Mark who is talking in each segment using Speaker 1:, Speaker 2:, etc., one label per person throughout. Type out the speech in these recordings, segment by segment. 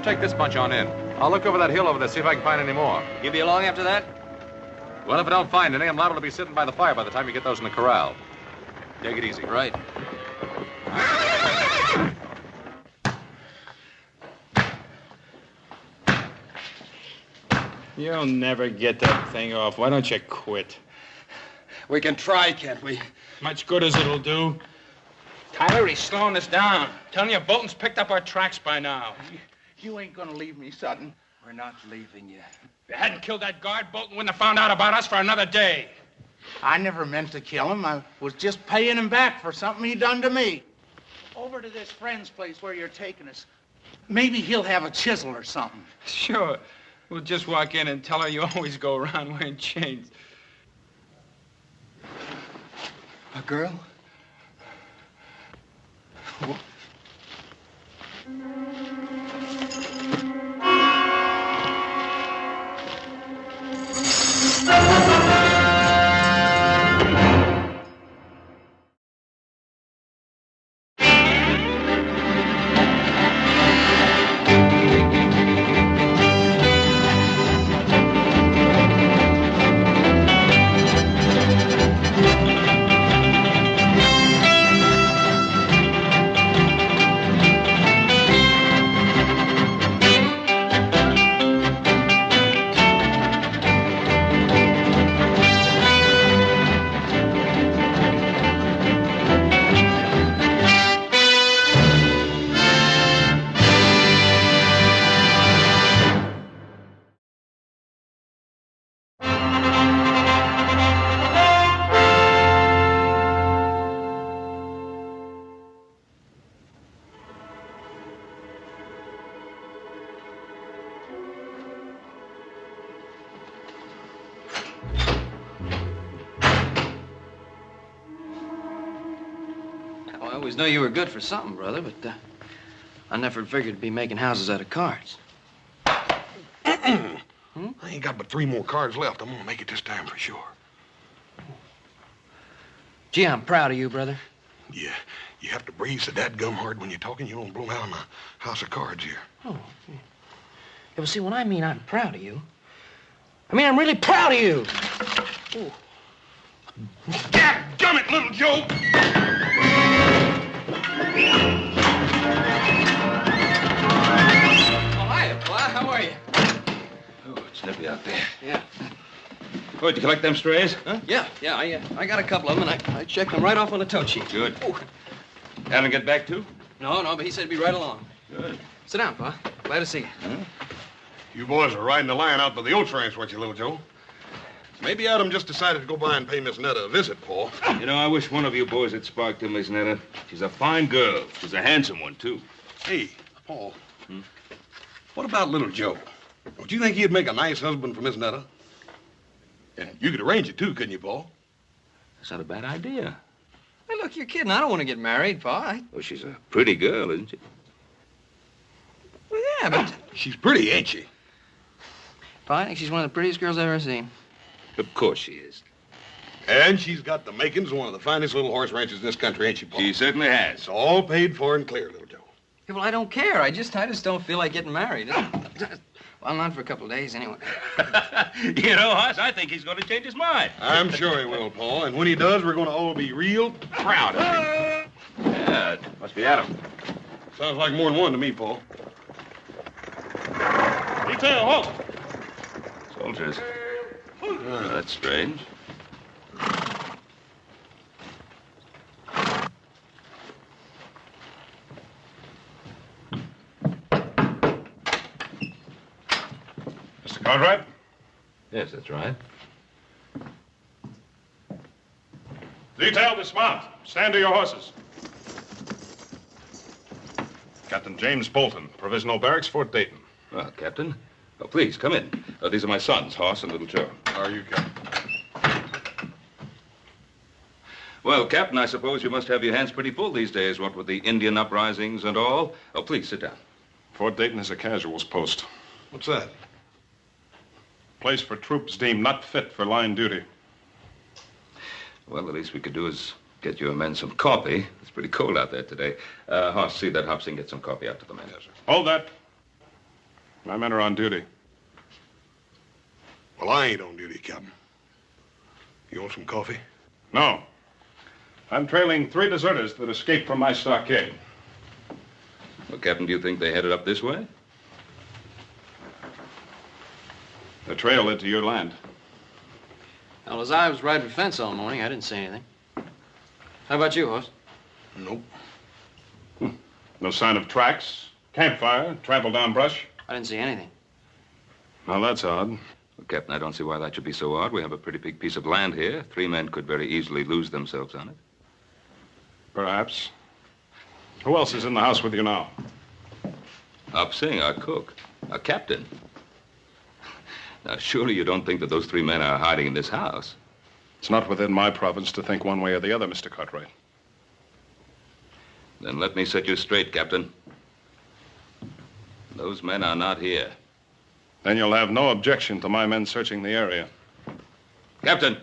Speaker 1: take this bunch on in. I'll look over that hill over there, see if I can find any more.
Speaker 2: You be along after that?
Speaker 1: Well, if I don't find any, I'm liable to be sitting by the fire by the time you get those in the corral. Take it easy.
Speaker 2: Right.
Speaker 3: You'll never get that thing off. Why don't you quit?
Speaker 4: We can try, can't we?
Speaker 3: Much good as it'll do. Tyler, he's slowing us down. Telling you, Bolton's picked up our tracks by now.
Speaker 4: You ain't gonna leave me, Sutton.
Speaker 2: We're not leaving you.
Speaker 3: If you hadn't killed that guard, Bolton wouldn't have found out about us for another day.
Speaker 4: I never meant to kill him. I was just paying him back for something he done to me. Over to this friend's place where you're taking us. Maybe he'll have a chisel or something.
Speaker 3: Sure. We'll just walk in and tell her you always go around wearing chains.
Speaker 2: A girl? I always knew you were good for something, brother, but I never figured to be making houses out of cards.
Speaker 5: I ain't got but 3 more cards left. I'm gonna make it this time for sure.
Speaker 2: Gee, I'm proud of you, brother.
Speaker 5: Yeah, you have to breathe so dadgum hard when you're talking. You don't blow out in a house of cards here.
Speaker 2: Oh. Yeah, well, see, when I mean I'm proud of you, I mean I'm really proud of you. Ooh.
Speaker 5: Dadgummit, little Joe!
Speaker 2: Oh, hiya, Fly. How are you?
Speaker 6: Oh, it's nippy out there.
Speaker 2: Yeah.
Speaker 6: Oh, did you collect them strays? Huh?
Speaker 2: Yeah. I got a couple of them, and I checked them right off on the tote sheet.
Speaker 6: Good.
Speaker 2: Ooh.
Speaker 6: Alan get back too?
Speaker 2: No, but he said he'd be right along.
Speaker 6: Good.
Speaker 2: Sit down, Pa. Glad to see you.
Speaker 6: Huh?
Speaker 5: You boys are riding the line out by the old ranch, weren't you, little Joe? Maybe Adam just decided to go by and pay Miss Netta a visit, Paul.
Speaker 6: You know, I wish one of you boys had sparked to Miss Netta. She's a fine girl. She's a handsome one, too.
Speaker 5: Hey, Paul. What about little Joe? Don't you think he'd make a nice husband for Miss Netta? And you could arrange it, too, couldn't you, Paul?
Speaker 6: That's not a bad idea.
Speaker 2: Hey, look, you're kidding. I don't want to get married, Pa.
Speaker 6: Oh, she's a pretty girl, isn't she?
Speaker 2: Well, yeah, but...
Speaker 5: She's pretty, ain't she?
Speaker 2: Pa, I think she's one of the prettiest girls I've ever seen.
Speaker 6: Of course she is.
Speaker 5: And she's got the makings of one of the finest little horse ranches in this country, ain't she, Paul?
Speaker 6: She certainly has.
Speaker 5: It's all paid for and clear, little Joe.
Speaker 2: Yeah, well, I don't care. I just don't feel like getting married. Well, not for a couple of days, anyway.
Speaker 6: You know, Hoss, I think he's going to change his mind.
Speaker 5: I'm sure he will, Paul. And when he does, we're going to all be real proud of him.
Speaker 6: Yeah, it must be Adam.
Speaker 5: Sounds like more than one to me, Paul.
Speaker 6: Detail, halt! Soldiers. Oh, that's strange.
Speaker 5: Mr. Cartwright?
Speaker 6: Yes, that's right.
Speaker 7: Detail, dismount. Stand to your horses. Captain James Bolton, Provisional Barracks, Fort Dayton.
Speaker 6: Well, Captain. Oh, please, come in. These are my sons, Hoss and Little Joe.
Speaker 5: How are you, Captain?
Speaker 6: Well, Captain, I suppose you must have your hands pretty full these days, what with the Indian uprisings and all. Oh, please, sit down.
Speaker 7: Fort Dayton is a casuals post.
Speaker 5: What's that?
Speaker 7: Place for troops deemed not fit for line duty.
Speaker 6: Well, the least we could do is get your men some coffee. It's pretty cold out there today. Hoss, see that Hobson get some coffee out to the men.
Speaker 5: Yes, sir.
Speaker 7: Hold that. My men are on duty.
Speaker 5: Well, I ain't on duty, Captain. You want some coffee?
Speaker 7: No. I'm trailing 3 deserters that escaped from my stockade.
Speaker 6: Well, Captain, do you think they headed up this way?
Speaker 7: The trail led to your land.
Speaker 2: Well, as I was riding the fence all morning, I didn't see anything. How about you, Hoss?
Speaker 5: Nope.
Speaker 7: No sign of tracks, campfire, trampled down brush.
Speaker 2: I didn't see anything.
Speaker 7: Well, that's odd.
Speaker 6: Well, Captain, I don't see why that should be so odd. We have a pretty big piece of land here. 3 men could very easily lose themselves on it.
Speaker 7: Perhaps. Who else is in the house with you now?
Speaker 6: Up Singh, our cook. Our captain. Now, surely you don't think that those 3 men are hiding in this house?
Speaker 7: It's not within my province to think one way or the other, Mr. Cartwright.
Speaker 6: Then let me set you straight, Captain. Those men are not here.
Speaker 7: Then you'll have no objection to my men searching the area.
Speaker 6: Captain!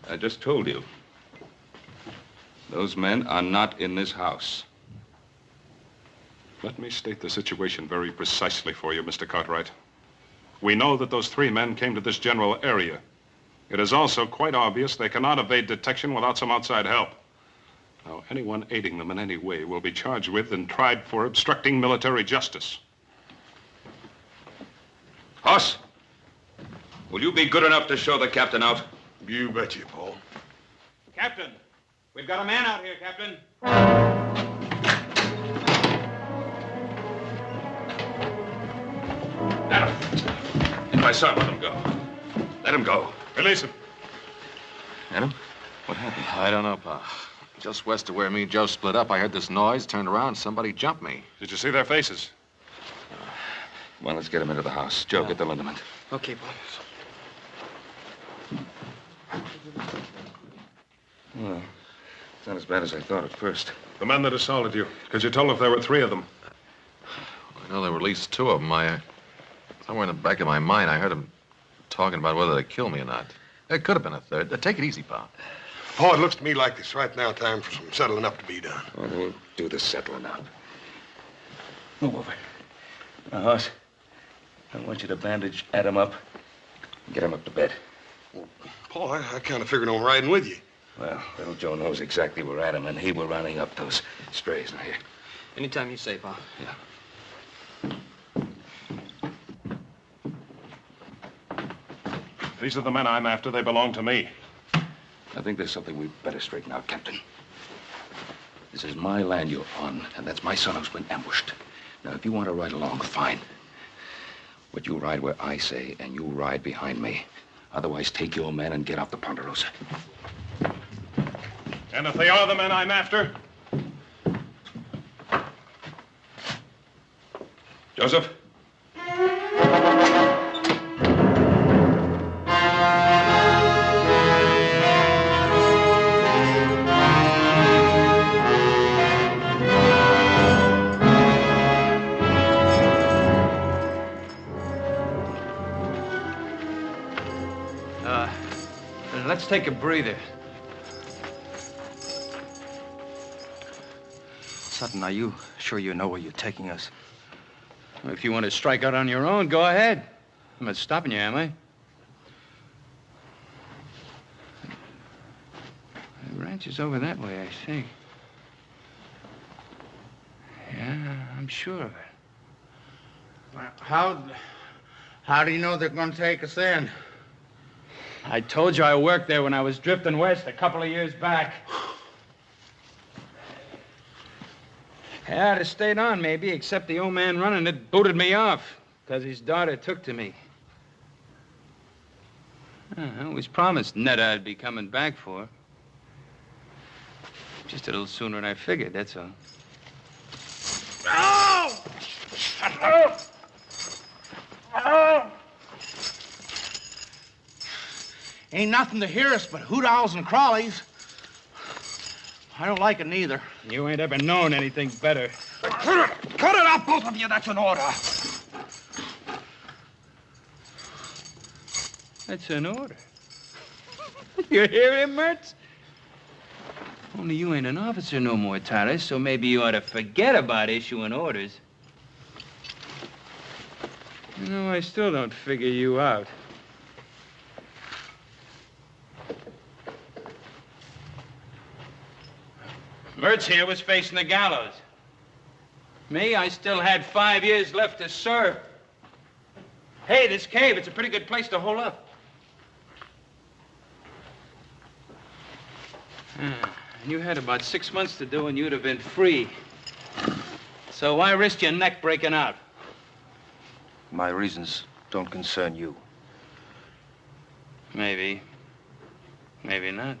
Speaker 6: I just told you. Those men are not in this house.
Speaker 7: Let me state the situation very precisely for you, Mr. Cartwright. We know that those 3 men came to this general area. It is also quite obvious they cannot evade detection without some outside help. Now, anyone aiding them in any way will be charged with and tried for obstructing military justice.
Speaker 6: Hoss! Will you be good enough to show the captain out?
Speaker 5: You betcha, Paul.
Speaker 3: Captain, we've got a man out here, Captain.
Speaker 6: Adam! And my son, let him go. Let him go.
Speaker 7: Release him.
Speaker 6: Adam, what happened?
Speaker 1: I don't know, Pa. Just west of where me and Joe split up, I heard this noise, turned around, somebody jumped me.
Speaker 7: Did you see their faces?
Speaker 6: Well, let's get him into the house. Joe, get the liniment.
Speaker 2: Okay, Bob.
Speaker 6: Well, it's not as bad as I thought at first.
Speaker 7: The men that assaulted you. Could you tell if there were 3 of them?
Speaker 1: I know there were at least 2 of them. Somewhere in the back of my mind, I heard them talking about whether to kill me or not. There could have been a 3rd. Take it easy, Pa.
Speaker 5: Paul, it looks to me like it's right now time for some settling up to be done.
Speaker 6: Well, we'll do the settling up.
Speaker 3: Move over. Now, Hoss, I want you to bandage Adam up.
Speaker 6: Get him up to bed.
Speaker 5: Paul, I kind of figured on riding with you.
Speaker 6: Well, little Joe knows exactly where Adam and he were rounding up those strays. Now, here.
Speaker 2: Anytime you say, Pa.
Speaker 6: Yeah.
Speaker 7: These are the men I'm after. They belong to me.
Speaker 6: I think there's something we'd better straighten out, Captain. This is my land you're on, and that's my son who's been ambushed. Now, if you want to ride along, fine. But you ride where I say, and you ride behind me. Otherwise, take your men and get off the Ponderosa.
Speaker 7: And if they are the men I'm after?
Speaker 6: Joseph?
Speaker 2: Let's take a breather.
Speaker 3: Sutton, are you sure you know where you're taking us?
Speaker 8: Well, if you want to strike out on your own, go ahead. I'm not stopping you, am I? The ranch is over that way, I think. Yeah, I'm sure of it.
Speaker 4: Well, how do you know they're going to take us in?
Speaker 8: I told you I worked there when I was drifting west a couple of years back. Yeah, I'd have stayed on, maybe, except the old man running it booted me off because his daughter took to me. I always promised Netta I'd be coming back for her. Just a little sooner than I figured, that's all.
Speaker 4: Oh! Oh! Oh! Ain't nothing to hear us but hoot owls and crawlies. I don't like it neither.
Speaker 8: You ain't ever known anything better.
Speaker 3: Cut it out, both of you. That's an order.
Speaker 8: That's an order. You hear him, Mertz? Only you ain't an officer no more, Tyler, so maybe you ought to forget about issuing orders. You know, I still don't figure you out. Mertz here was facing the gallows. Me, I still had 5 years left to serve. Hey, this cave, it's a pretty good place to hole up. And you had about 6 months to do, and you'd have been free. So why risk your neck breaking out?
Speaker 2: My reasons don't concern you.
Speaker 8: Maybe. Maybe not.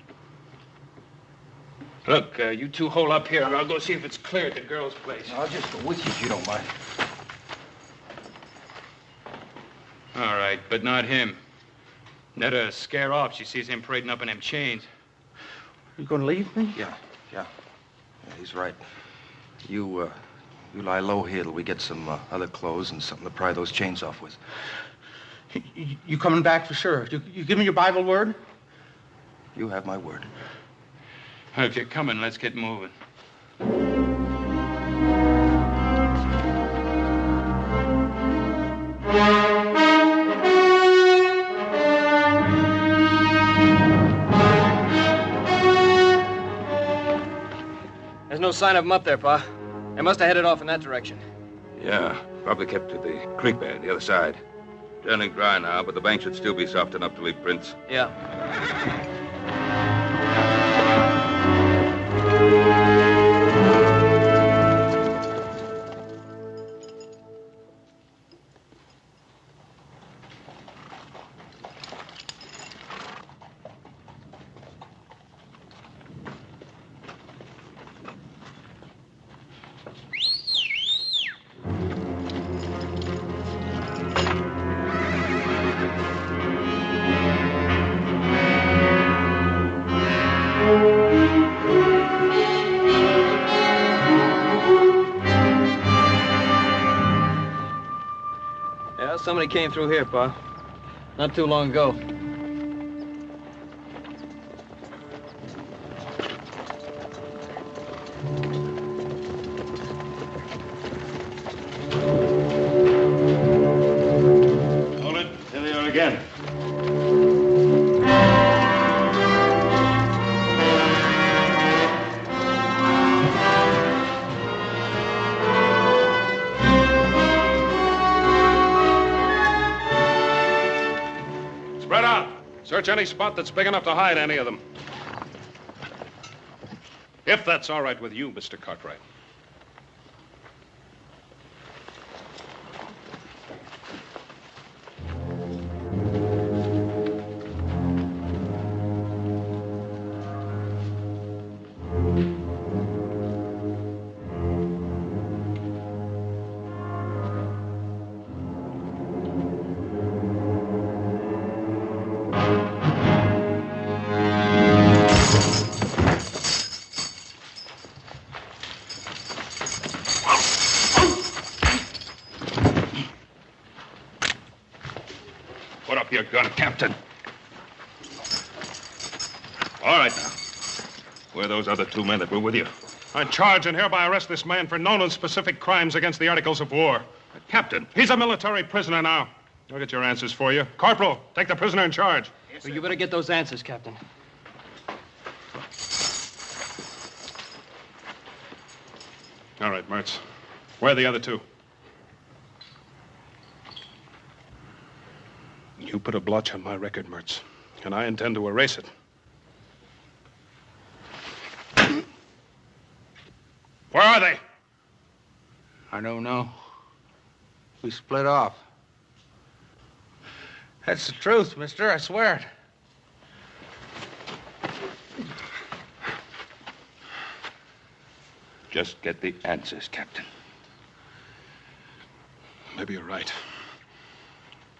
Speaker 8: Look, you two hole up here, and I'll go see if it's clear at the girl's place.
Speaker 2: I'll just go with you if you don't mind.
Speaker 8: All right, but not him. Netta'll scare off. She sees him parading up in them chains.
Speaker 2: You gonna leave me?
Speaker 9: Yeah, he's right. You lie low here till we get some other clothes and something to pry those chains off with.
Speaker 4: You coming back for sure? You give me your Bible word?
Speaker 9: You have my word.
Speaker 8: If you're coming, let's get moving.
Speaker 2: There's no sign of them up there, Pa. They must have headed off in that direction.
Speaker 6: Yeah, probably kept to the creek bed, the other side. Turning dry now, but the bank should still be soft enough to leave prints.
Speaker 2: Yeah. Somebody came through here, Pa. Not too long ago.
Speaker 7: Hold it. Here they are again. Spread out. Search any spot that's big enough to hide any of them. If that's all right with you, Mr. Cartwright. Put up your gun, Captain. All right, now. Where are those other 2 men that were with you? I charge and hereby arrest this man for known and specific crimes against the Articles of War. Captain, he's a military prisoner now. I'll get your answers for you. Corporal, take the prisoner in charge.
Speaker 2: Yes, well, you better get those answers, Captain.
Speaker 7: All right, Mertz. Where are the other 2? You put a blotch on my record, Mertz, and I intend to erase it. Where are they?
Speaker 8: I don't know. We split off.
Speaker 4: That's the truth, mister. I swear it.
Speaker 6: Just get the answers, Captain.
Speaker 7: Maybe you're right.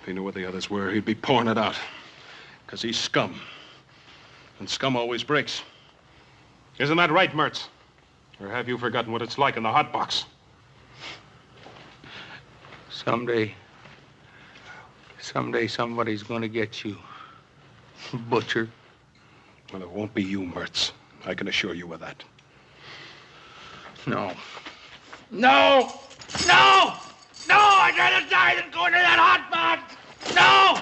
Speaker 7: If he knew what the others were, he'd be pouring it out. Because he's scum. And scum always breaks. Isn't that right, Mertz? Or have you forgotten what it's like in the hot box?
Speaker 8: Someday somebody's gonna get you, butcher.
Speaker 7: Well, it won't be you, Mertz.
Speaker 5: I can assure you of that.
Speaker 2: No.
Speaker 4: No! No! No! I'd rather die than go into that hot box! No!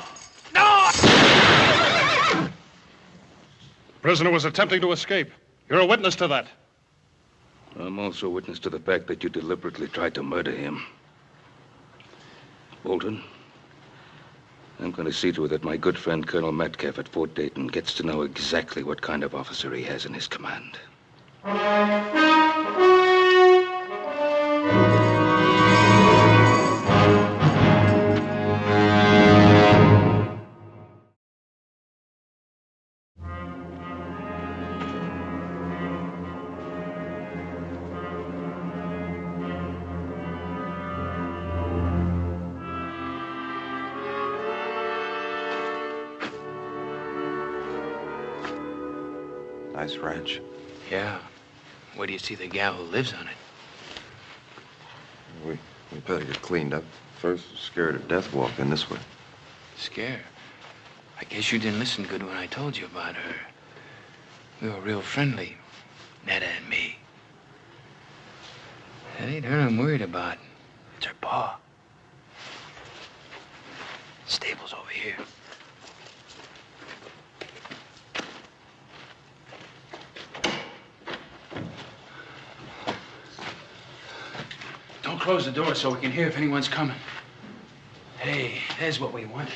Speaker 4: No!
Speaker 5: The prisoner was attempting to escape. You're a witness to that.
Speaker 6: I'm also a witness to the fact that you deliberately tried to murder him. Bolton, I'm going to see to it that my good friend Colonel Metcalf at Fort Dayton gets to know exactly what kind of officer he has in his command.
Speaker 9: Nice ranch.
Speaker 2: Yeah. Where do you see the gal who lives on it?
Speaker 9: We better get cleaned up. First, scared to death walking this way.
Speaker 2: Scared? I guess you didn't listen good when I told you about her. We were real friendly, Netta and me. It ain't her I'm worried about. It's her pa. Stable's over here. Don't close the door so we can hear if anyone's coming. Hey, there's what we want.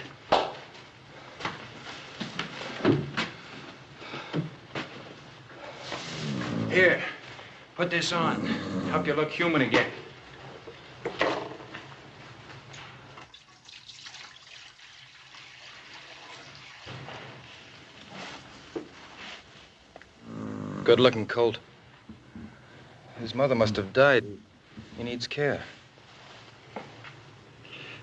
Speaker 2: Here, put this on. Help you look human again.
Speaker 9: Good-looking colt. His mother must have died. He needs care.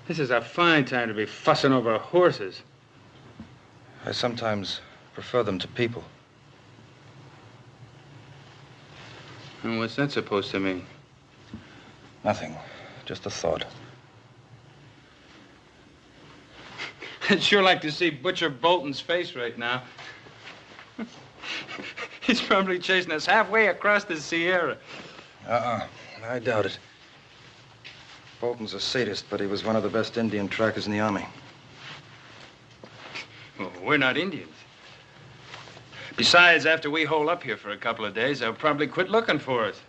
Speaker 8: This is a fine time to be fussing over horses.
Speaker 9: I sometimes prefer them to people.
Speaker 8: And what's that supposed to mean?
Speaker 9: Nothing. Just a thought.
Speaker 8: I'd sure like to see Butcher Bolton's face right now. He's probably chasing us halfway across the Sierra.
Speaker 9: I doubt it. Bolton's a sadist, but he was one of the best Indian trackers in the Army.
Speaker 8: Well, we're not Indians. Besides, after we hole up here for a couple of days, they'll probably quit looking for us.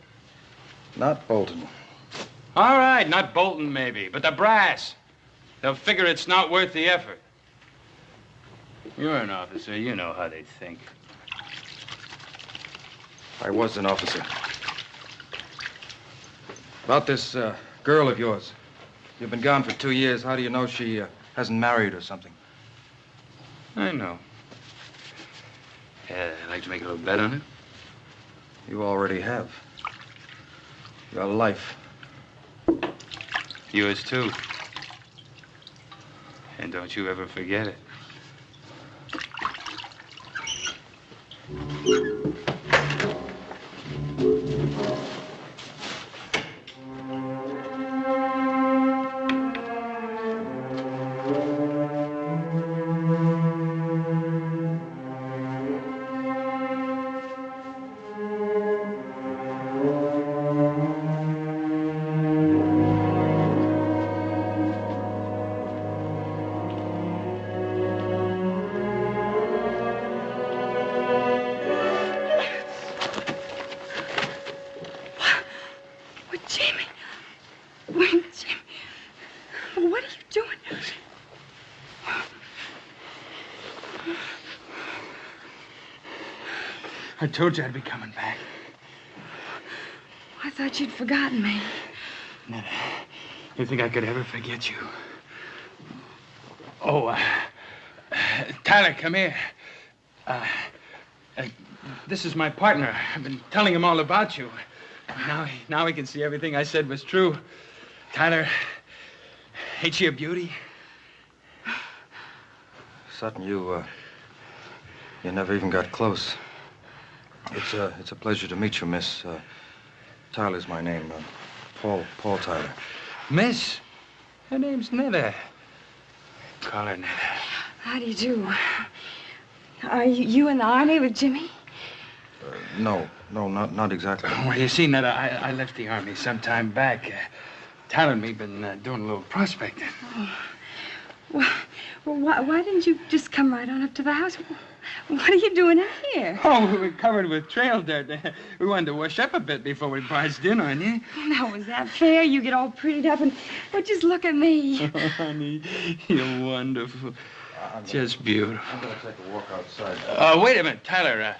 Speaker 9: Not Bolton.
Speaker 8: All right, not Bolton, maybe, but the brass. They'll figure it's not worth the effort. You're an officer. You know how they think.
Speaker 9: I was an officer. About this girl of yours. You've been gone for 2 years. How do you know she hasn't married or something?
Speaker 8: I know. I'd like to make a little bet on it.
Speaker 9: You already have. Your life.
Speaker 8: Yours, too. And don't you ever forget it. I told you I'd be coming back.
Speaker 10: I thought you'd forgotten me.
Speaker 8: Netta, you think I could ever forget you? Oh, Tyler, come here. This is my partner. I've been telling him all about you. Now he can see everything I said was true. Tyler, ain't she a beauty?
Speaker 9: Sutton, you never even got close. It's a pleasure to meet you, Miss. Tyler's my name. Paul Tyler.
Speaker 8: Miss? Her name's Netta. Call her Netta.
Speaker 10: How do you do? Are you in the Army with Jimmy?
Speaker 9: No, not exactly.
Speaker 2: Well, you see, Netta, I left the Army some time back. Tyler and me been doing a little prospecting.
Speaker 10: Well, why didn't you just come right on up to the house? What are you doing in here?
Speaker 2: Oh, we were covered with trail dirt. We wanted to wash up a bit before we barged in on you.
Speaker 10: Now, was that fair? You get all prettied up and... Well, just look at me.
Speaker 2: Oh, honey, you're wonderful. Just beautiful.
Speaker 9: I'm going to take a walk outside.
Speaker 2: Wait a minute, Tyler.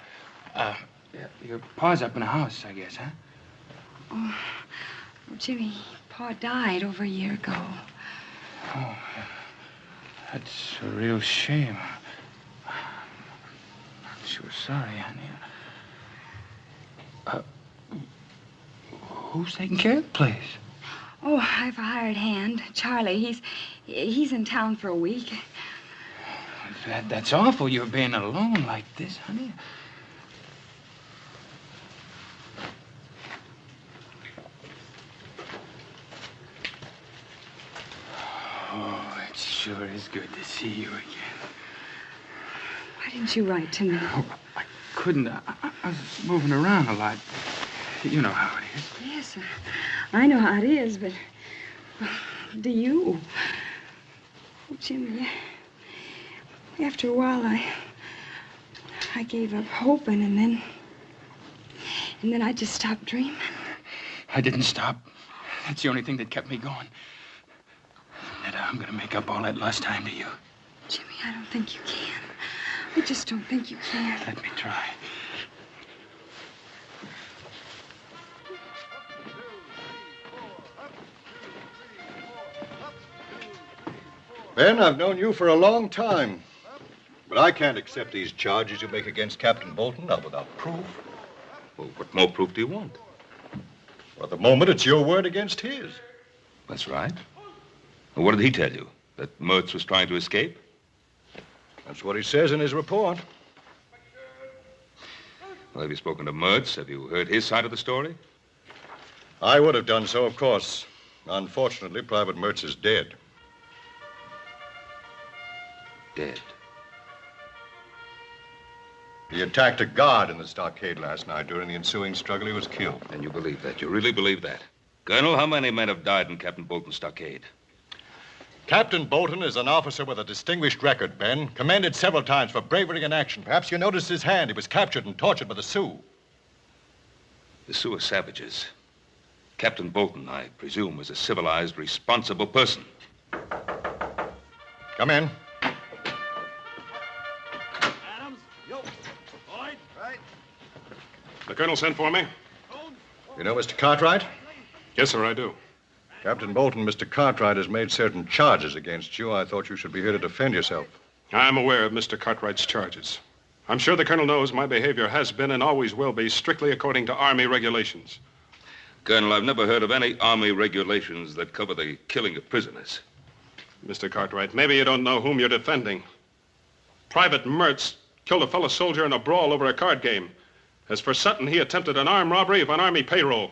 Speaker 2: Your pa's up in the house, I guess, huh?
Speaker 10: Oh, Jimmy, Pa died over a year ago.
Speaker 2: Oh, that's a real shame. I'm sure sorry, honey. Who's taking care of the place?
Speaker 10: Oh, I've a hired hand, Charlie. He's in town for a week.
Speaker 2: That's awful, you're being alone like this, honey. Oh, it sure is good to see you again.
Speaker 10: Why didn't you write to me?
Speaker 2: Oh, I couldn't. I was moving around a lot. You know how it is.
Speaker 10: Yes, I know how it is, but do you? Oh, Jimmy, after a while, I gave up hoping, and then I just stopped dreaming.
Speaker 2: I didn't stop. That's the only thing that kept me going. Netta, I'm going to make up all that lost time to you.
Speaker 10: Jimmy, I don't think you can. I just don't think you can.
Speaker 2: Let me try.
Speaker 11: Ben, I've known you for a long time. But I can't accept these charges you make against Captain Bolton, not without proof.
Speaker 6: Well, what more proof do you want?
Speaker 11: For the moment, it's your word against his.
Speaker 6: That's right. Well, what did he tell you? That Mertz was trying to escape?
Speaker 11: That's what he says in his report.
Speaker 6: Well, have you spoken to Mertz? Have you heard his side of the story?
Speaker 11: I would have done so, of course. Unfortunately, Private Mertz is dead.
Speaker 6: Dead?
Speaker 11: He attacked a guard in the stockade last night. During the ensuing struggle, he was killed.
Speaker 6: And you believe that? You really believe that? Colonel, how many men have died in Captain Bolton's stockade?
Speaker 11: Captain Bolton is an officer with a distinguished record, Ben. Commended several times for bravery in action. Perhaps you noticed his hand. He was captured and tortured by the Sioux.
Speaker 6: The Sioux are savages. Captain Bolton, I presume, was a civilized, responsible person.
Speaker 11: Come in.
Speaker 5: Adams, yo, Boyd, right?
Speaker 7: The colonel sent for me?
Speaker 11: You know Mr. Cartwright?
Speaker 7: Yes, sir, I do.
Speaker 11: Captain Bolton, Mr. Cartwright has made certain charges against you. I thought you should be here to defend yourself.
Speaker 7: I'm aware of Mr. Cartwright's charges. I'm sure the colonel knows my behavior has been and always will be strictly according to Army regulations.
Speaker 6: Colonel, I've never heard of any Army regulations that cover the killing of prisoners.
Speaker 7: Mr. Cartwright, maybe you don't know whom you're defending. Private Mertz killed a fellow soldier in a brawl over a card game. As for Sutton, he attempted an armed robbery of an Army payroll.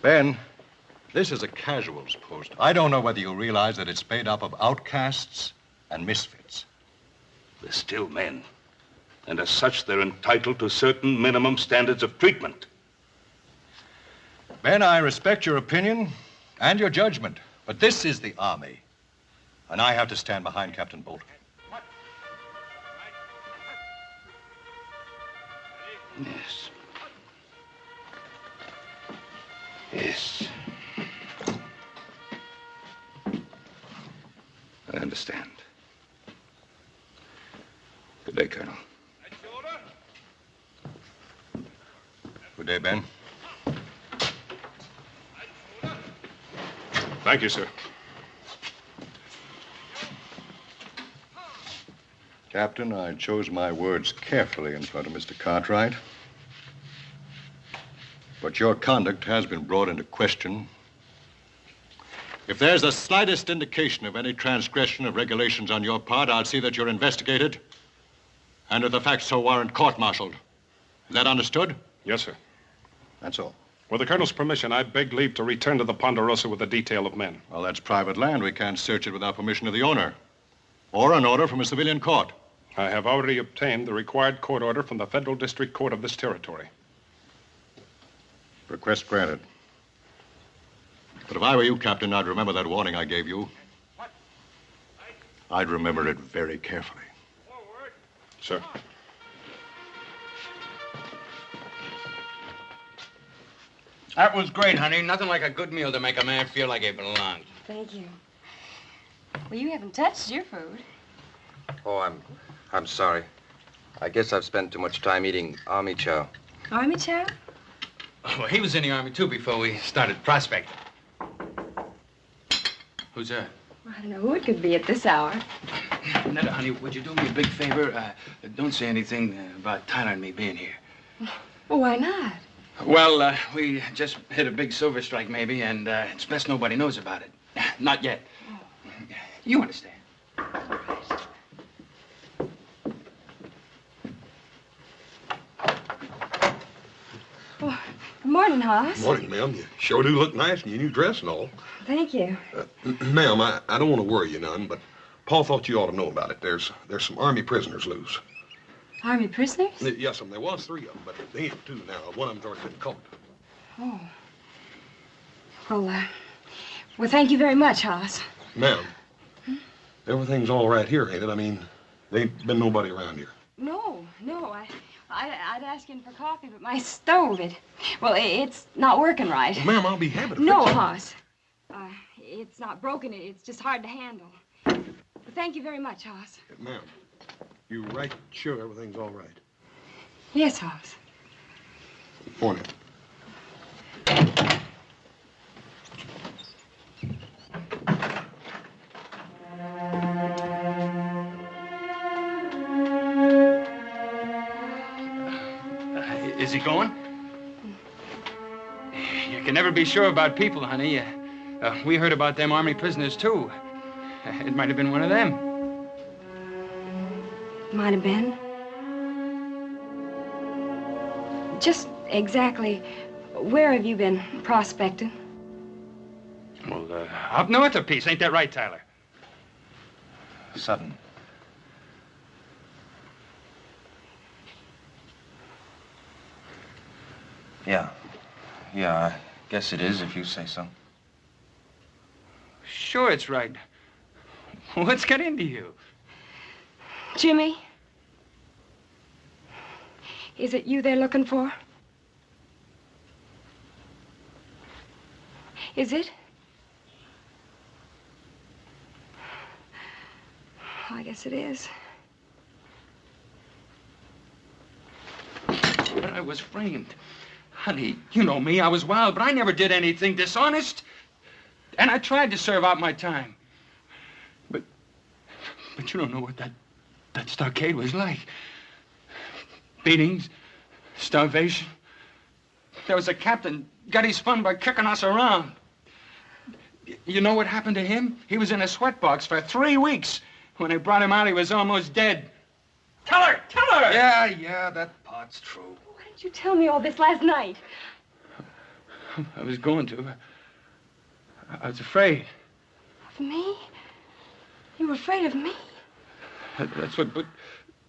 Speaker 11: Ben, this is a casuals post. I don't know whether you realize that it's made up of outcasts and misfits.
Speaker 6: They're still men. And as such, they're entitled to certain minimum standards of treatment.
Speaker 11: Ben, I respect your opinion and your judgment, but this is the Army, and I have to stand behind Captain Bolton.
Speaker 6: Yes. Yes. I understand. Good day, Colonel.
Speaker 11: Good day, Ben.
Speaker 7: Thank you, sir.
Speaker 11: Captain, I chose my words carefully in front of Mr. Cartwright. But your conduct has been brought into question. If there's the slightest indication of any transgression of regulations on your part, I'll see that you're investigated and if the facts so warrant, court-martialed. Is that understood?
Speaker 7: Yes, sir.
Speaker 11: That's all.
Speaker 7: With the colonel's permission, I beg leave to return to the Ponderosa with a detail of men.
Speaker 11: Well, that's private land. We can't search it without permission of the owner or an order from a civilian court.
Speaker 7: I have already obtained the required court order from the Federal District Court of this territory.
Speaker 11: Request granted. But if I were you, Captain, I'd remember that warning I gave you. I'd remember it very carefully.
Speaker 7: Sir.
Speaker 2: That was great, honey. Nothing like a good meal to make a man feel like he belongs.
Speaker 10: Thank you. Well, you haven't touched your food.
Speaker 9: Oh, I'm sorry. I guess I've spent too much time eating army chow.
Speaker 10: Army chow?
Speaker 2: Well, he was in the Army, too, before we started prospecting. Who's that?
Speaker 10: I don't know who it could be at this hour.
Speaker 2: Netta, honey, would you do me a big favor? Don't say anything about Tyler and me being here.
Speaker 10: Well, why not?
Speaker 2: Well, we just hit a big silver strike, maybe, and it's best nobody knows about it. Not yet.
Speaker 10: Oh.
Speaker 2: You understand.
Speaker 10: Well, good morning, Hoss.
Speaker 5: Morning, ma'am. You sure do look nice in your new dress and all.
Speaker 10: Thank you.
Speaker 5: Ma'am, I don't want to worry you none, but Paul thought you ought to know about it. There's some Army prisoners loose.
Speaker 10: Army prisoners?
Speaker 5: Yes, there was 3 of them, but they ain't 2 now. One of them's already been caught.
Speaker 10: Oh. Well, thank you very much, Hoss.
Speaker 5: Ma'am, everything's all right here, ain't it? I mean, there ain't been nobody around here.
Speaker 10: No. I'd ask in for coffee, but my stove, it's not working right.
Speaker 5: Well, ma'am, I'll be happy to
Speaker 10: No,
Speaker 5: fix it.
Speaker 10: Hoss. It's not broken. It's just hard to handle. But thank you very much, Hoss.
Speaker 5: Ma'am, you right sure everything's all right?
Speaker 10: Yes, Hoss.
Speaker 5: Morning.
Speaker 2: Is he going? You can never be sure about people, honey. We heard about them Army prisoners, too. It might have been one of them.
Speaker 10: Might have been. Just exactly where have you been prospecting?
Speaker 2: Well, up north a piece. Ain't that right, Tyler?
Speaker 9: Sutton. Yeah, I guess it is if you say so.
Speaker 2: Sure, it's right. What's got into you?
Speaker 10: Jimmy? Is it you they're looking for? Is it? I guess it is.
Speaker 2: But I was framed. Honey, you know me. I was wild, but I never did anything dishonest. And I tried to serve out my time. But you don't know what that stockade was like. Beatings, starvation. There was a captain got his fun by kicking us around. You know what happened to him? He was in a sweatbox for 3 weeks. When they brought him out, he was almost dead. Tell her!
Speaker 9: Yeah, that part's true.
Speaker 10: Why didn't you tell me all this last night?
Speaker 2: I was going to. I was afraid.
Speaker 10: Of me? You were afraid of me?
Speaker 2: That's what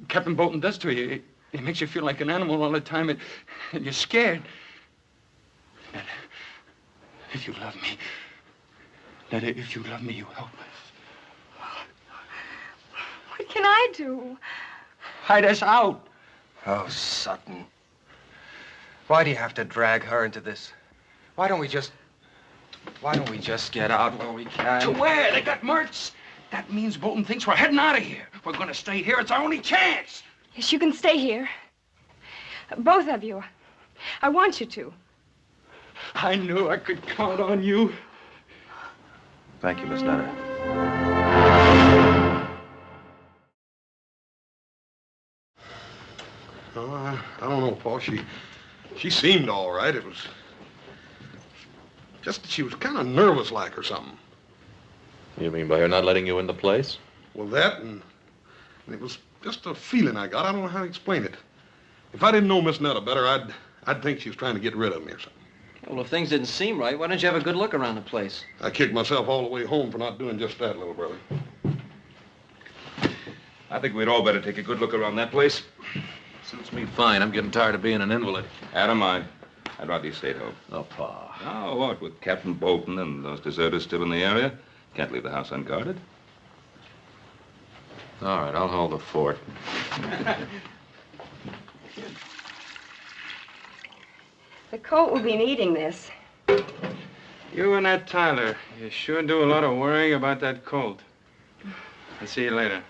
Speaker 2: Captain Bolton does to you. He makes you feel like an animal all the time, and you're scared. Netta, if you love me, Netta, if you love me, you help us.
Speaker 10: What can I do?
Speaker 2: Hide us out.
Speaker 9: Oh, Sutton. Why do you have to drag her into this? Why don't we just get out when we can?
Speaker 2: To where? They got Mertz. That means Bolton thinks we're heading out of here. We're going to stay here. It's our only chance.
Speaker 10: Yes, you can stay here. Both of you. I want you to.
Speaker 2: I knew I could count on you.
Speaker 9: Thank you, Miss Netta.
Speaker 5: I don't know, Paul. She seemed all right. It was just that she was kind of nervous like or something.
Speaker 1: You mean by her not letting you in the place?
Speaker 5: Well, that and it was just a feeling I got. I don't know how to explain it. If I didn't know Miss Netta better, I'd think she was trying to get rid of me or something.
Speaker 12: Well, if things didn't seem right, why don't you have a good look around the place?
Speaker 5: I kicked myself all the way home for not doing just that, little brother.
Speaker 6: I think we'd all better take a good look around that place.
Speaker 1: Suits me fine. I'm getting tired of being an invalid.
Speaker 6: I don't mind. I'd rather you stayed home.
Speaker 1: Oh, Pa.
Speaker 6: Now, what, with Captain Bolton and those deserters still in the area? Can't leave the house unguarded.
Speaker 1: All right, I'll hold the fort.
Speaker 10: The coat will be needing this.
Speaker 3: You and that Tyler, you sure do a lot of worrying about that colt. I'll see you later.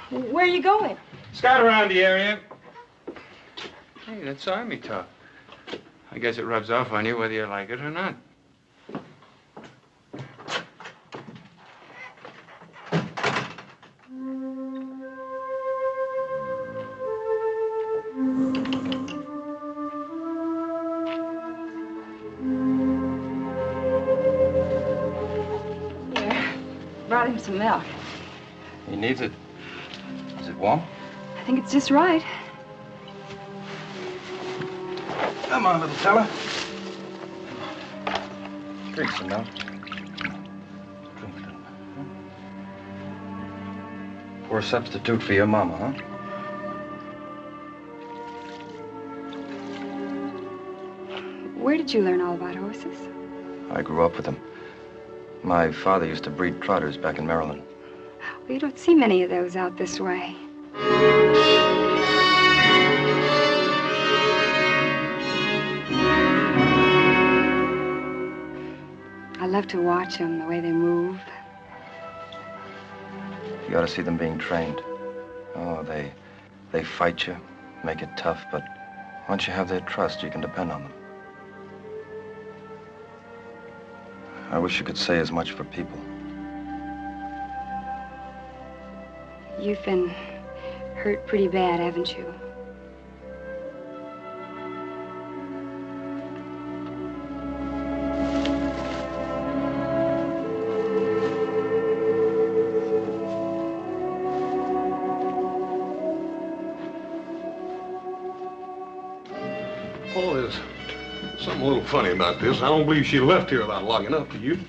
Speaker 10: Where are you going?
Speaker 3: Scout around the area. Hey, that's Army talk. I guess it rubs off on you whether you like it or not.
Speaker 10: Brought him some milk.
Speaker 9: He needs it. Is it warm?
Speaker 10: I think it's just right.
Speaker 9: Come on, little fella. Drink some milk. Drink it. Poor substitute for your mama, huh?
Speaker 10: Where did you learn all about horses?
Speaker 9: I grew up with them. My father used to breed trotters back in Maryland.
Speaker 10: Well, you don't see many of those out this way. I love to watch them, the way they move.
Speaker 9: You ought to see them being trained. Oh, they fight you, make it tough, but once you have their trust, you can depend on them. I wish you could say as much for people.
Speaker 10: You've been hurt pretty bad, haven't you?
Speaker 5: Paul, there's something a little funny about this. I don't believe she left here without locking up, do you?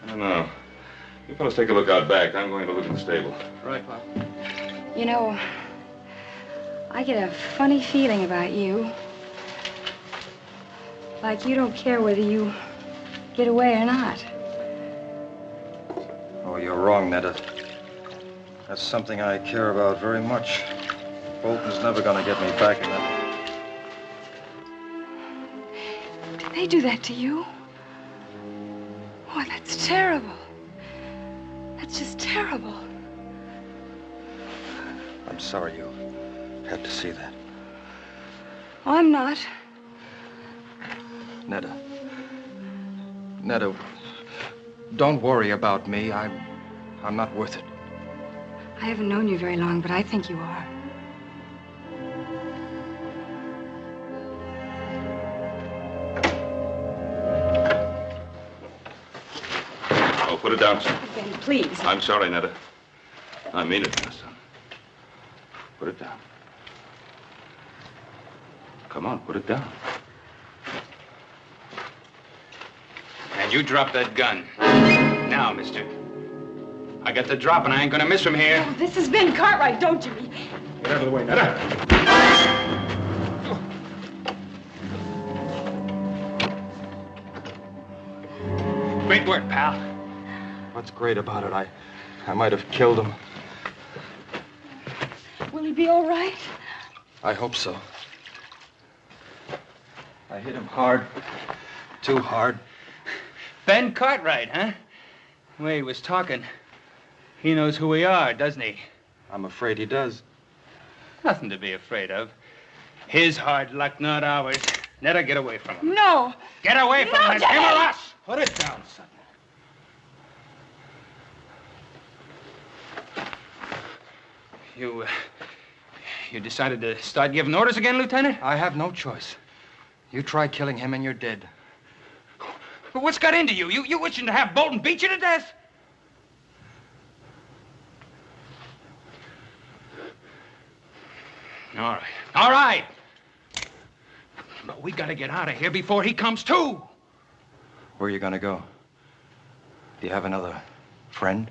Speaker 6: I don't know. You fellas take a look out back. I'm going to look at the stable.
Speaker 12: Right, Pop.
Speaker 10: You know, I get a funny feeling about you. Like you don't care whether you get away or not.
Speaker 9: Oh, you're wrong, Netta. That's something I care about very much. Bolton's never gonna get me back in that.
Speaker 10: Did they do that to you? Oh, that's terrible. That's just terrible.
Speaker 9: I'm sorry you had to see that.
Speaker 10: Oh, I'm not.
Speaker 9: Netta. Netta, don't worry about me. I'm not worth it.
Speaker 10: I haven't known you very long, but I think you are.
Speaker 6: Oh, put it down, son.
Speaker 10: Ben, please.
Speaker 6: I'm sorry, Netta. I mean it, my son. Put it down. Come on, put it down.
Speaker 8: And you drop that gun. Now, mister. I got the drop and I ain't gonna miss from here.
Speaker 10: Oh, this is Ben Cartwright, don't you?
Speaker 5: Get out of the way, Netta.
Speaker 8: Great work, pal.
Speaker 9: What's great about it? I might have killed him.
Speaker 10: Will he be all right?
Speaker 9: I hope so. I hit him hard. Too hard.
Speaker 8: Ben Cartwright, huh? The way he was talking. He knows who we are, doesn't he?
Speaker 9: I'm afraid he does.
Speaker 8: Nothing to be afraid of. His hard luck, not ours. Netta, get away from him.
Speaker 10: No.
Speaker 8: Get away from him. It's him or us.
Speaker 5: Put it down, son.
Speaker 8: You decided to start giving orders again, Lieutenant?
Speaker 9: I have no choice. You try killing him and you're dead.
Speaker 8: But what's got into you? You wishing to have Bolton beat you to death? All right. All right. But we gotta get out of here before he comes too.
Speaker 9: Where are you gonna go? Do you have another friend?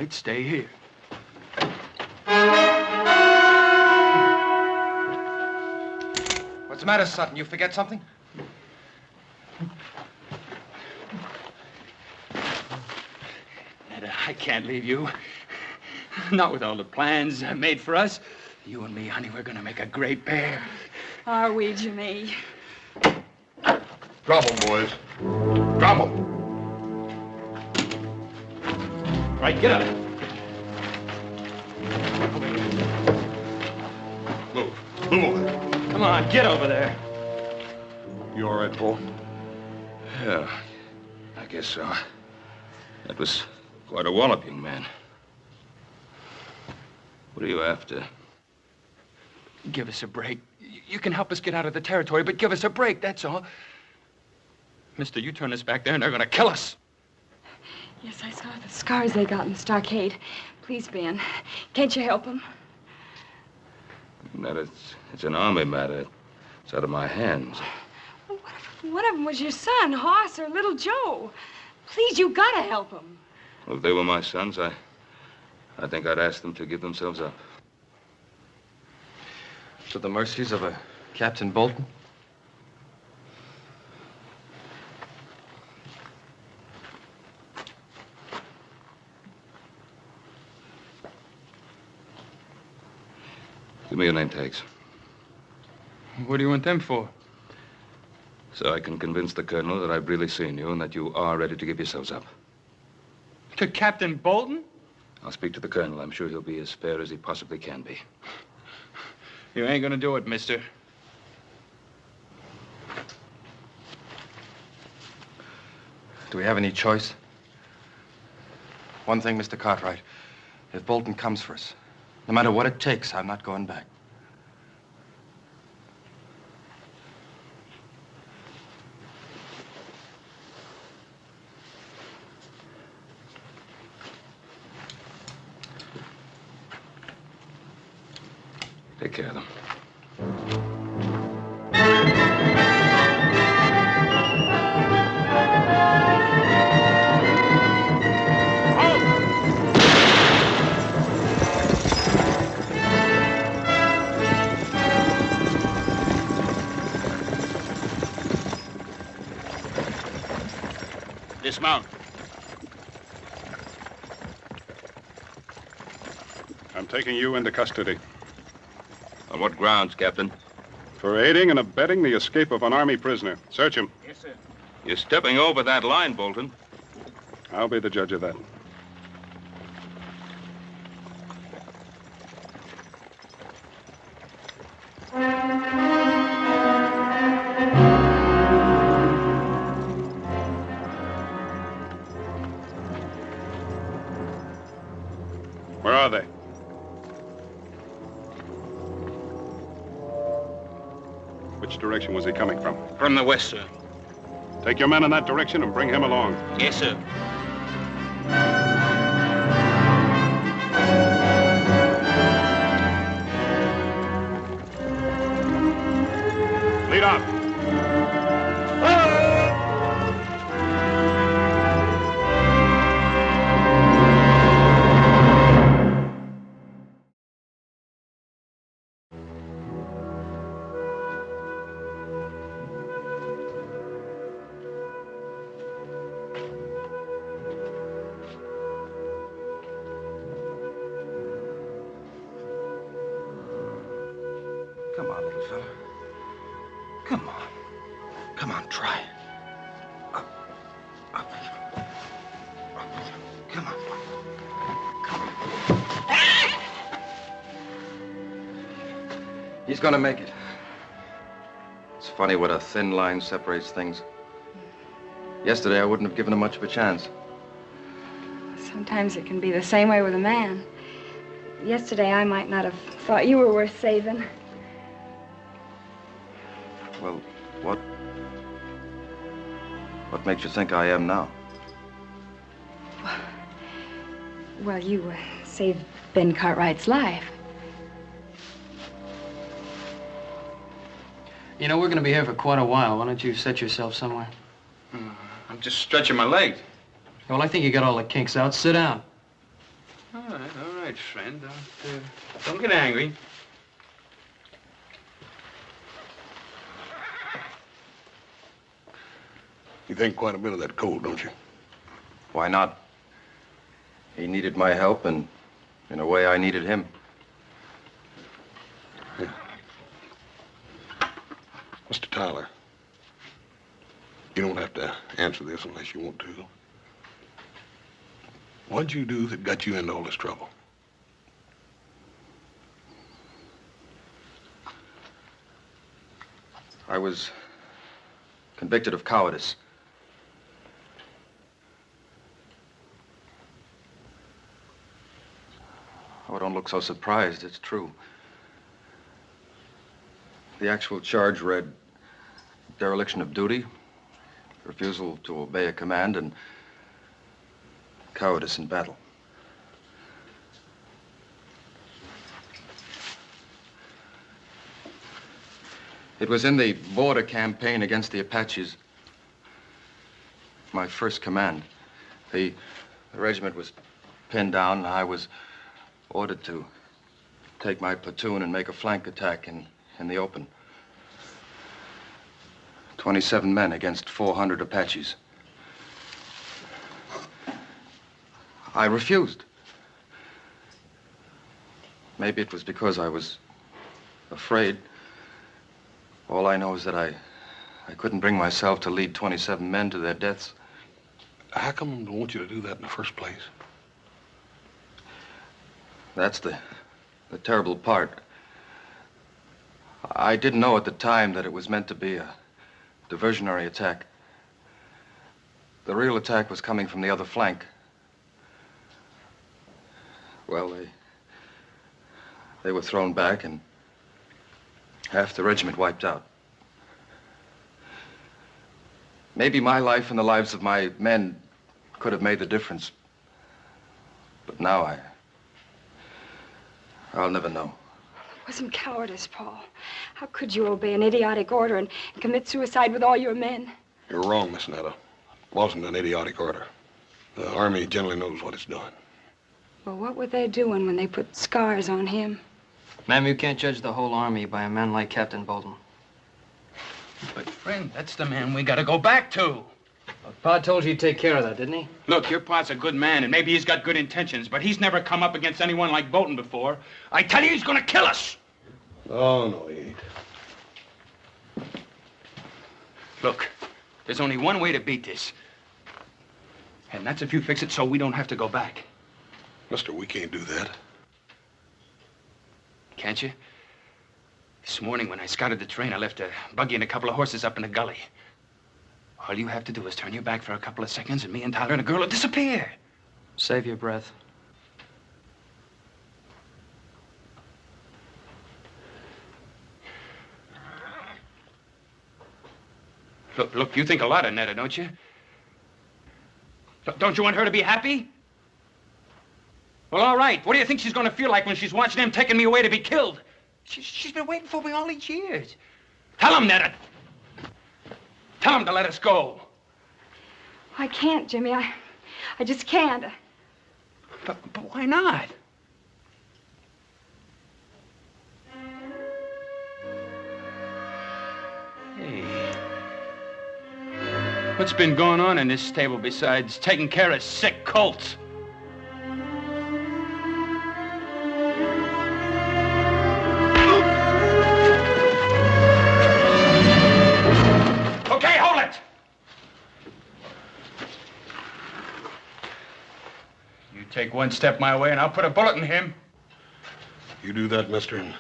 Speaker 2: right, stay here.
Speaker 9: What's the matter, Sutton? You forget something?
Speaker 2: Netta, I can't leave you. Not with all the plans made for us. You and me, honey, we're gonna make a great pair.
Speaker 10: Are we, Jimmy?
Speaker 5: Drop 'em, boys. Drop 'em.
Speaker 2: Right, get up.
Speaker 5: Move. Move over.
Speaker 2: Come on, get over there.
Speaker 5: You all right, Paul?
Speaker 6: Yeah, I guess so. That was quite a wallop, young man. What are you after?
Speaker 2: Give us a break. You can help us get out of the territory, but give us a break, that's all. Mister, you turn us back there and they're gonna kill us.
Speaker 10: Yes, I saw the scars they got in the stockade. Please, Ben, can't you help them?
Speaker 6: That it's an army matter. It's out of my hands.
Speaker 10: Well, what if one of them was your son, Hoss, or little Joe? Please, you gotta help them.
Speaker 6: Well, if they were my sons, I think I'd ask them to give themselves up.
Speaker 9: To the mercies of a Captain Bolton?
Speaker 6: Give me your name tags.
Speaker 2: What do you want them for?
Speaker 6: So I can convince the colonel that I've really seen you and that you are ready to give yourselves up.
Speaker 2: To Captain Bolton?
Speaker 6: I'll speak to the colonel. I'm sure he'll be as fair as he possibly can be.
Speaker 2: You ain't gonna do it, mister.
Speaker 9: Do we have any choice? One thing, Mr. Cartwright. If Bolton comes for us, no matter what it takes, I'm not going back.
Speaker 6: Take care of them.
Speaker 7: Dismount. I'm taking you into custody.
Speaker 6: On what grounds, Captain?
Speaker 7: For aiding and abetting the escape of an Army prisoner. Search him.
Speaker 8: Yes, sir.
Speaker 6: You're stepping over that line, Bolton.
Speaker 7: I'll be the judge of that. Where are they? Which direction was he coming from?
Speaker 8: From the west, sir.
Speaker 7: Take your men in that direction and bring him along.
Speaker 8: Yes, sir.
Speaker 7: Lead off.
Speaker 9: Come on, little fella. Come on. Come on, try. Up. Up. Come on. Come on. He's gonna make it. It's funny what a thin line separates things. Yesterday, I wouldn't have given him much of a chance.
Speaker 10: Sometimes it can be the same way with a man. Yesterday, I might not have thought you were worth saving.
Speaker 9: Well, what makes you think I am now?
Speaker 10: Well, you saved Ben Cartwright's life.
Speaker 12: You know, we're going to be here for quite a while. Why don't you set yourself somewhere?
Speaker 2: I'm just stretching my legs.
Speaker 12: Well, I think you got all the kinks out. Sit down.
Speaker 3: All right, friend. Don't get angry.
Speaker 5: You think quite a bit of that colt, don't you?
Speaker 9: Why not? He needed my help, and in a way, I needed him.
Speaker 5: Yeah. Mr. Tyler, you don't have to answer this unless you want to. What'd you do that got you into all this trouble?
Speaker 9: I was convicted of cowardice. Oh, don't look so surprised. It's true. The actual charge read dereliction of duty, refusal to obey a command, and cowardice in battle. It was in the border campaign against the Apaches. My first command. The regiment was pinned down, and I was ordered to take my platoon and make a flank attack in the open. 27 men against 400 Apaches. I refused. Maybe it was because I was afraid. All I know is that I couldn't bring myself to lead 27 men to their deaths.
Speaker 5: How come they want you to do that in the first place?
Speaker 9: That's the terrible part. I didn't know at the time that it was meant to be a diversionary attack. The real attack was coming from the other flank. Well, they were thrown back and half the regiment wiped out. Maybe my life and the lives of my men could have made the difference. But now I'll never know.
Speaker 10: It wasn't cowardice, Paul. How could you obey an idiotic order and commit suicide with all your men?
Speaker 5: You're wrong, Miss Netta. It wasn't an idiotic order. The Army generally knows what it's doing.
Speaker 10: Well, what were they doing when they put scars on him?
Speaker 12: Ma'am, you can't judge the whole Army by a man like Captain Bolton.
Speaker 8: But, friend, that's the man we gotta go back to.
Speaker 12: Well, Pa told you he'd take care of that, didn't he?
Speaker 8: Look, your pa's a good man, and maybe he's got good intentions, but he's never come up against anyone like Bolton before. I tell you, he's gonna kill us.
Speaker 5: Oh, no, he ain't.
Speaker 8: Look, there's only one way to beat this. And that's if you fix it so we don't have to go back.
Speaker 5: Mister, we can't do that.
Speaker 8: Can't you? This morning when I scouted the train, I left a buggy and a couple of horses up in the gully. All you have to do is turn your back for a couple of seconds and me and Tyler and the girl will disappear.
Speaker 12: Save your breath.
Speaker 8: Look, you think a lot of Netta, don't you? Don't you want her to be happy? Well, all right. What do you think she's going to feel like when she's watching him taking me away to be killed? She's been waiting for me all these years. Tell him, Netta. Tell him to let us go.
Speaker 10: I can't, Jimmy. I just can't.
Speaker 8: But why not? Hey. What's been going on in this stable besides taking care of sick colts? Okay, hold it! You take one step my way and I'll put a bullet in him.
Speaker 5: You do that, mister, and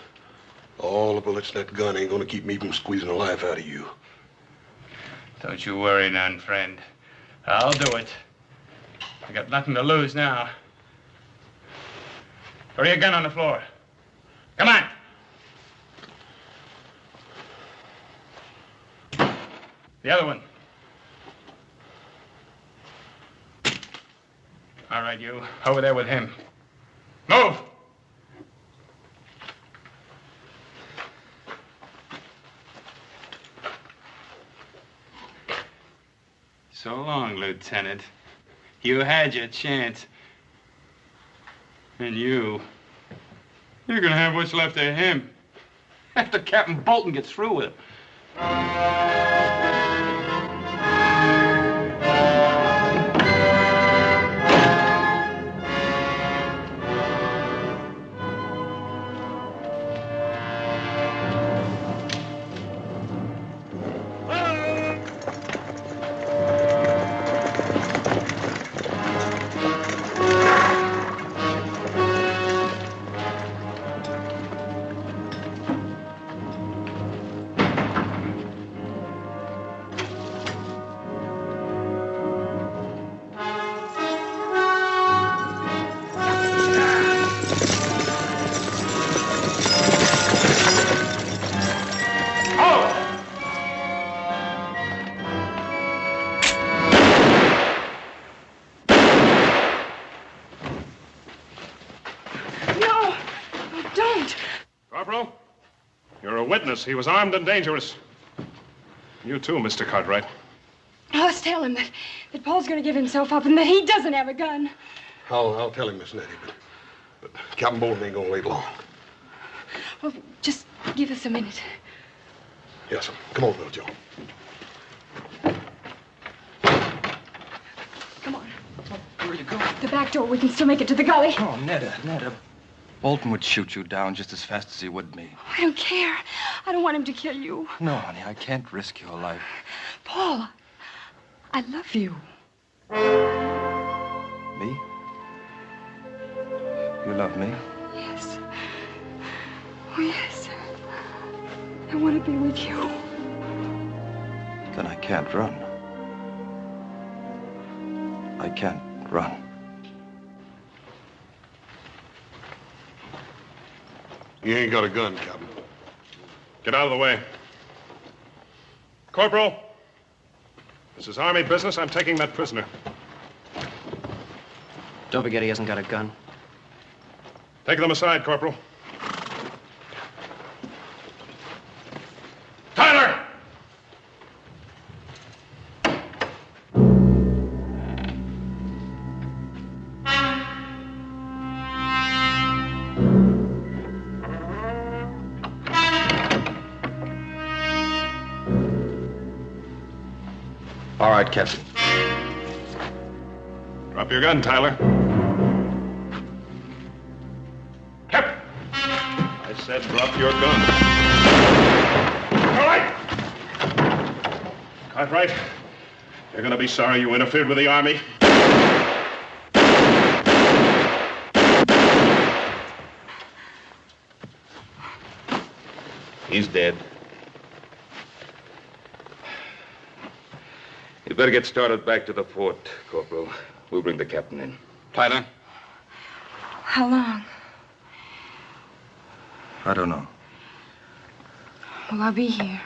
Speaker 5: all the bullets in that gun ain't gonna keep me from squeezing the life out of you.
Speaker 8: Don't you worry none, friend. I'll do it. I got nothing to lose now. Throw your gun on the floor. Come on. The other one. All right, you. Over there with him. Move! So long, Lieutenant. You had your chance.
Speaker 2: And you're gonna have what's left of him after Captain Bolton gets through with him.
Speaker 7: Corporal, you're a witness. He was armed and dangerous. You too, Mr. Cartwright.
Speaker 10: Let's tell him that Paul's going to give himself up and that he doesn't have a gun.
Speaker 5: I'll tell him, Miss Nettie, but Captain Bolton ain't gonna wait long.
Speaker 10: Well, just give us a minute.
Speaker 5: Yes, sir. Come on, little Joe.
Speaker 10: Come on.
Speaker 9: Where are you going?
Speaker 10: The back door. We can still make it to the gully.
Speaker 9: Oh, Netta. Bolton would shoot you down just as fast as he would me.
Speaker 10: I don't care. I don't want him to kill you.
Speaker 9: No, honey, I can't risk your life.
Speaker 10: Paul, I love you.
Speaker 9: Me? You love me?
Speaker 10: Yes. Oh, yes. I want to be with you.
Speaker 9: Then I can't run. I can't run.
Speaker 5: You ain't got a gun, Captain.
Speaker 7: Get out of the way. Corporal, this is Army business. I'm taking that prisoner.
Speaker 12: Don't forget he hasn't got a gun.
Speaker 7: Take them aside, Corporal. Tyler!
Speaker 6: All right, Captain.
Speaker 7: Drop your gun, Tyler. Captain! I said drop your gun. All right! Cartwright, you're gonna be sorry you interfered with the Army.
Speaker 6: He's dead. You better get started back to the fort, Corporal. We'll bring the captain in.
Speaker 2: Tyler?
Speaker 10: How long?
Speaker 9: I don't know.
Speaker 10: Well, I'll be here.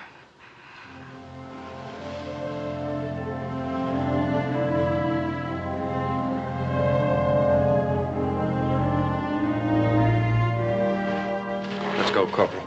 Speaker 9: Let's go, Corporal.